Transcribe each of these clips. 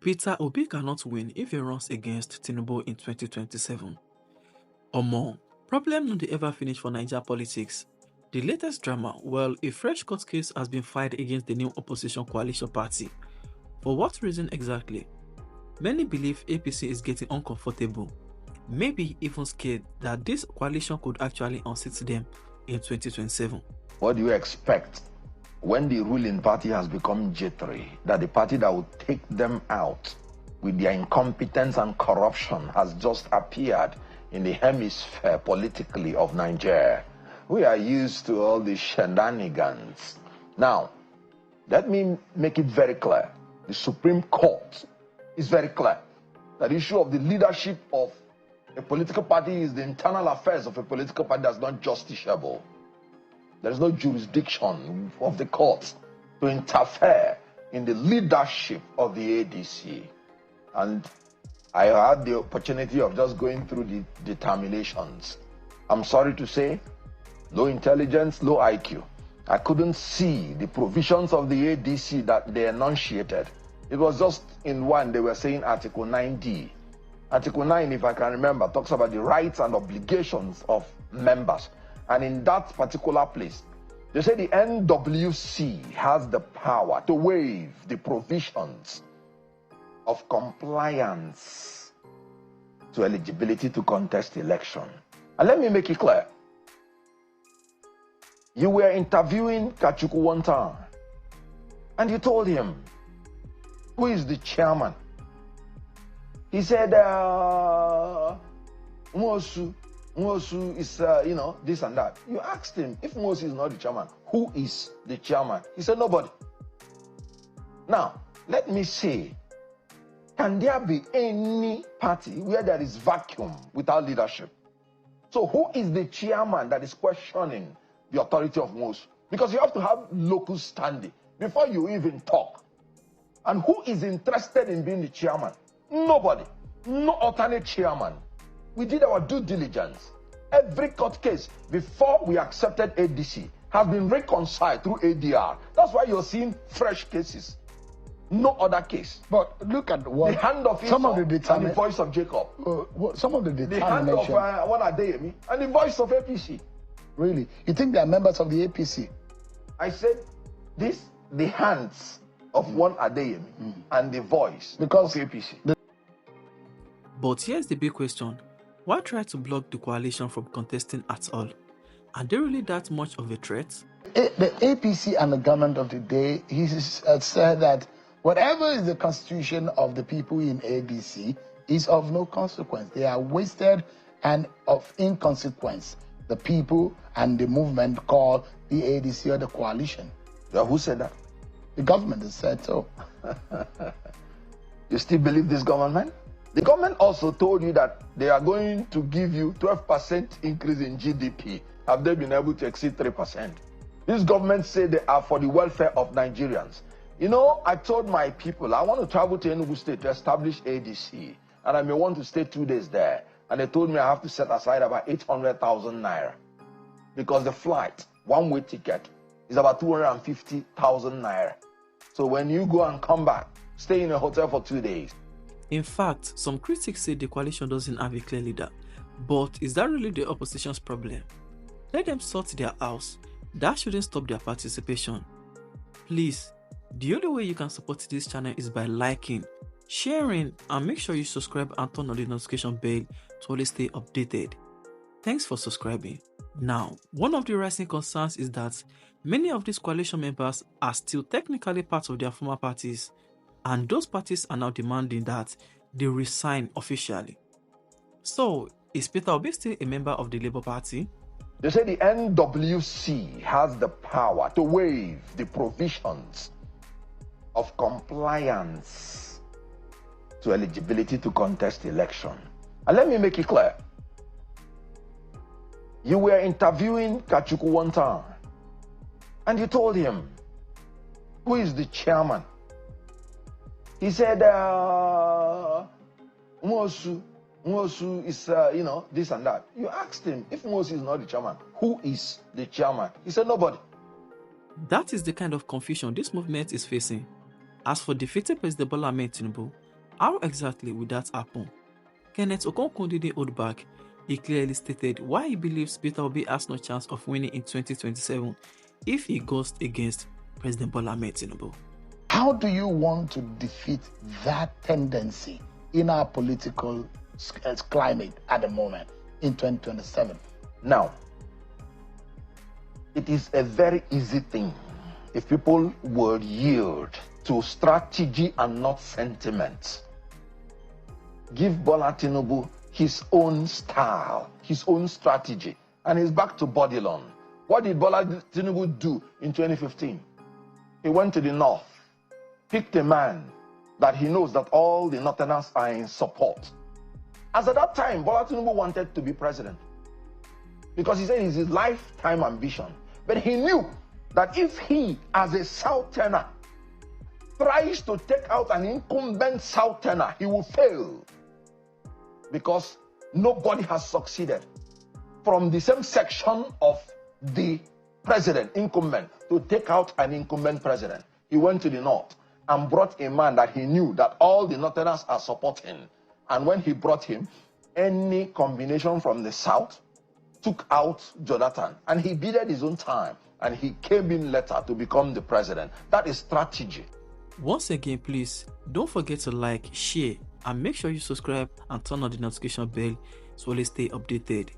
Peter Obi cannot win if he runs against Tinubu in 2027. Omo, problem no dey ever finish for Naija politics. The latest drama, well, a fresh court case has been filed against the new opposition coalition party. For what reason exactly? Many believe APC is getting uncomfortable, maybe even scared that this coalition could actually unseat them in 2027. What do you expect when the ruling party has become jittery, that the party that will take them out with their incompetence and corruption has just appeared in the hemisphere politically of Nigeria? We are used to all these shenanigans. Now, let me make it very clear. The Supreme Court is very clear that the issue of the leadership of a political party is the internal affairs of a political party that's not justiciable. There is no jurisdiction of the courts to interfere in the leadership of the ADC. And I had the opportunity of just going through the determinations. I'm sorry to say, low intelligence, low IQ. I couldn't see the provisions of the ADC that they enunciated. It was just in one, they were saying Article 9D. Article 9, if I can remember, talks about the rights and obligations of members. And in that particular place, they say the NWC has the power to waive the provisions of compliance to eligibility to contest election. And let me make it clear. You were interviewing Kachukwu one time, and you told him, who is the chairman? He said, Nwosu is, this and that. You asked him, if Nwosu is not the chairman, who is the chairman? He said, nobody. Now, let me say, can there be any party where there is vacuum without leadership? So who is the chairman that is questioning the authority of Nwosu? Because you have to have local standing before you even talk. And who is interested in being the chairman? Nobody. No alternate chairman. We did our due diligence. Every court case before we accepted ADC has been reconciled through ADR. That's why you're seeing fresh cases. No other case. But look at what the hand of some Esau of the and the voice of Jacob. Some of the hand of determination. one Adeyemi and the voice of APC. Really? You think they are members of the APC? I said the hands of one Adeyemi and the voice because of APC. But here's the big question. Why try to block the coalition from contesting at all? Are they really that much of a threat? The APC and the government of the day, he said that whatever is the constitution of the people in ADC is of no consequence. They are wasted and of inconsequence. The people and the movement called the ADC or the coalition. Who said that? The government has said so. You still believe this government? The government also told you that they are going to give you 12% increase in GDP. Have they been able to exceed 3%? This government said they are for the welfare of Nigerians. You know, I told my people, I want to travel to Enugu State to establish ADC, and I may want to stay 2 days there. And they told me I have to set aside about 800,000 naira because the flight, one-way ticket, is about 250,000 naira. So when you go and come back, stay in a hotel for 2 days. In fact, some critics say the coalition doesn't have a clear leader. But is that really the opposition's problem? Let them sort their house. That shouldn't stop their participation. Please, the only way you can support this channel is by liking, sharing, and make sure you subscribe and turn on the notification bell to always stay updated. Thanks for subscribing. Now, one of the rising concerns is that many of these coalition members are still technically part of their former parties, and those parties are now demanding that they resign officially. So, is Peter Obi still a member of the Labour Party? They say the NWC has the power to waive the provisions of compliance to eligibility to contest election. And let me make it clear. You were interviewing Kachukwu one time, and you told him, who is the chairman? He said, Nwosu is, this and that. You asked him, if Nwosu is not the chairman, who is the chairman? He said, nobody. That is the kind of confusion this movement is facing. As for defeated President Bola Ahmed Tinubu, How exactly would that happen? Kenneth Okonkwo didn't hold back. He clearly stated why he believes Peter Obi has no chance of winning in 2027 if he goes against President Bola Ahmed Tinubu. How do you want to defeat that tendency in our political climate at the moment in 2027? Now, it is a very easy thing if people will yield to strategy and not sentiment. Give Bola Tinubu his own style, his own strategy, and he's back to Bodilon. What did Bola Tinubu do in 2015? He went to the north, picked a man that he knows that all the Northerners are in support. As at that time, Bola Tinubu wanted to be president because he said it's his lifetime ambition. But he knew that if he, as a Southerner, tries to take out an incumbent Southerner, he will fail. Because nobody has succeeded from the same section of the president, incumbent, to take out an incumbent president. He went to the north and brought a man that he knew that all the Northerners are supporting. And when he brought him, any combination from the south took out Jonathan. And he bided his own time. And he came in later to become the president. That is strategy. Once again, please don't forget to like, share, and make sure you subscribe and turn on the notification bell to always stay updated.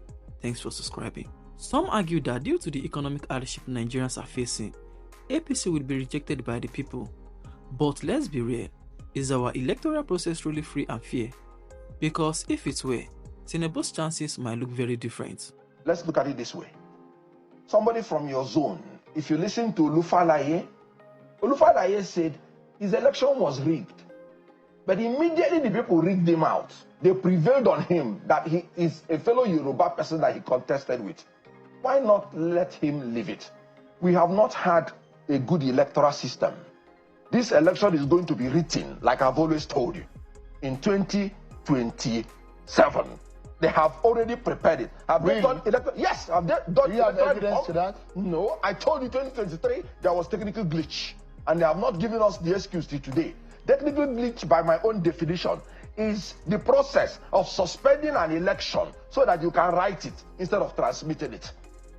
Thanks for subscribing. Some argue that due to the economic hardship Nigerians are facing, APC will be rejected by the people. But let's be real, is our electoral process really free and fair? Because if it were, Tinubu's chances might look very different. Let's look at it this way. Somebody from your zone, if you listen to Olufalaye said his election was rigged. But immediately the people rigged him out. They prevailed on him that he is a fellow Yoruba person that he contested with. Why not let him leave it? We have not had a good electoral system. This election is going to be written, like I've always told you, in 2027. They have already prepared it. Have they done electoral? Yes, have they done. Do you have evidence to that? No, I told you 2023 there was technical glitch, and they have not given us the excuse till today. Technical glitch, by my own definition, is the process of suspending an election so that you can write it instead of transmitting it.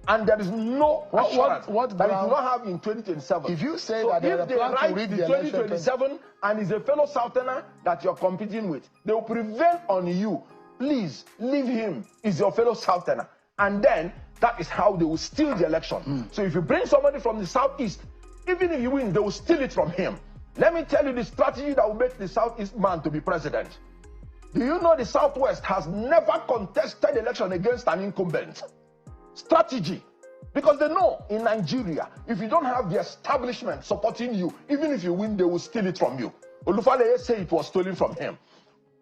And there is no assurance that you do not have in 2027. If you say so that if they write the 2027 and is a fellow Southerner that you're competing with, they will prevail on you. Please leave him. He's your fellow Southerner. And then that is how they will steal the election. So if you bring somebody from the southeast, even if you win, they will steal it from him. Let me tell you the strategy that will make the southeast man to be president. Do you know the southwest has never contested election against an incumbent? Strategy. Because they know in Nigeria, if you don't have the establishment supporting you, even if you win, they will steal it from you. Olufalaye said it was stolen from him.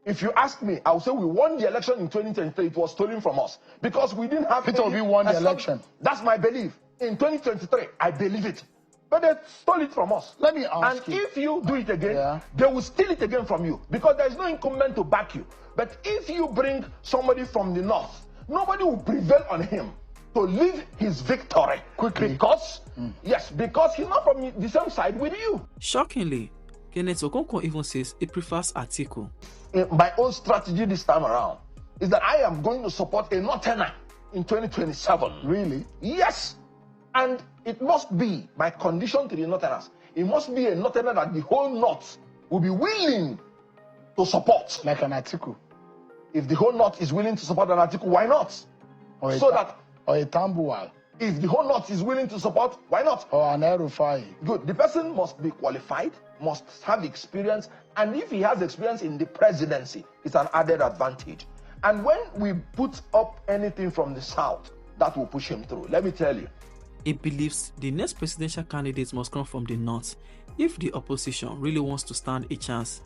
If you ask me, I will say we won the election in 2023. It was stolen from us because we didn't have. Peter Obi won the election. That's my belief. In 2023, I believe it. But they stole it from us. Let me ask you. And if you do it again, they will steal it again from you because there is no incumbent to back you. But if you bring somebody from the north, nobody will prevail on him to leave his victory quickly. Because, yes, because he's not from the same side with you. Shockingly, Kenneth Okonkwo even says he prefers Atiku. My own strategy this time around is that I am going to support a Northerner in 2027. Really? Yes. And it must be my condition to the Northerners. It must be a Northerner that the whole North will be willing to support. Like an Atiku. If the whole North is willing to support an Atiku, why not? Or a Tambuwal. If the whole North is willing to support, why not? Or an Erufai. Good. The person must be qualified, must have experience, and if he has experience in the presidency, it's an added advantage. And when we put up anything from the south, that will push him through. Let me tell you. He believes the next presidential candidate must come from the north if the opposition really wants to stand a chance.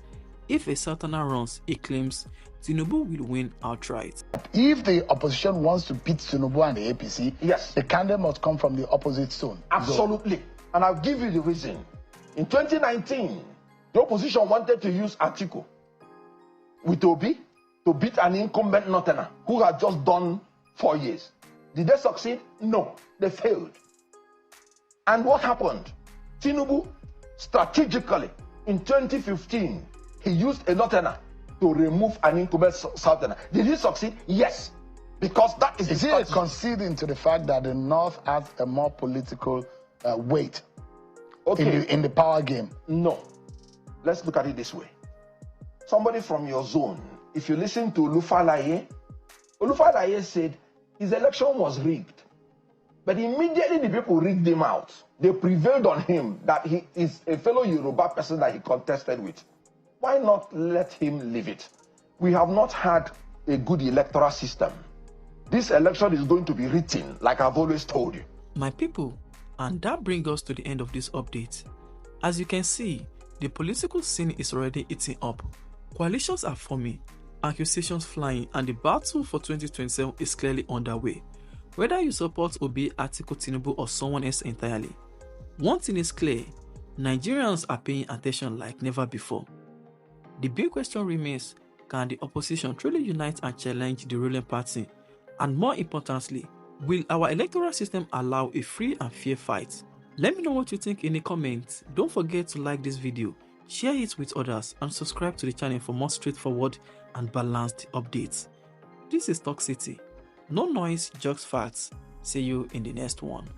If a Southerner runs, he claims Tinubu will win outright. If the opposition wants to beat Tinubu and the APC, yes, the candidate must come from the opposite zone. Absolutely. And I'll give you the reason. In 2019, the opposition wanted to use Atiku with Obi to beat an incumbent Northerner who had just done 4 years. Did they succeed? No, they failed. And what happened? Tinubu, strategically, in 2015, he used a Northerner to remove an incumbent Southerner. Did he succeed? Yes. Because that is he conceding to the fact that the North has a more political weight in the power game? No. Let's look at it this way. Somebody from your zone, if you listen to Olufalaye said his election was rigged. But immediately the people rigged him out. They prevailed on him that he is a fellow Yoruba person that he contested with. Why not let him leave it? We have not had a good electoral system. This election is going to be written, like I've always told you. My people, and that brings us to the end of this update. As you can see, the political scene is already eating up. Coalitions are forming, accusations flying, and the battle for 2027 is clearly underway. Whether you support Obi, Atiku, Tinubu, or someone else entirely, one thing is clear: Nigerians are paying attention like never before. The big question remains: can the opposition truly unite and challenge the ruling party? And more importantly, will our electoral system allow a free and fair fight? Let me know what you think in the comments. Don't forget to like this video, share it with others, and subscribe to the channel for more straightforward and balanced updates. This is Talk City. No noise, just facts. See you in the next one.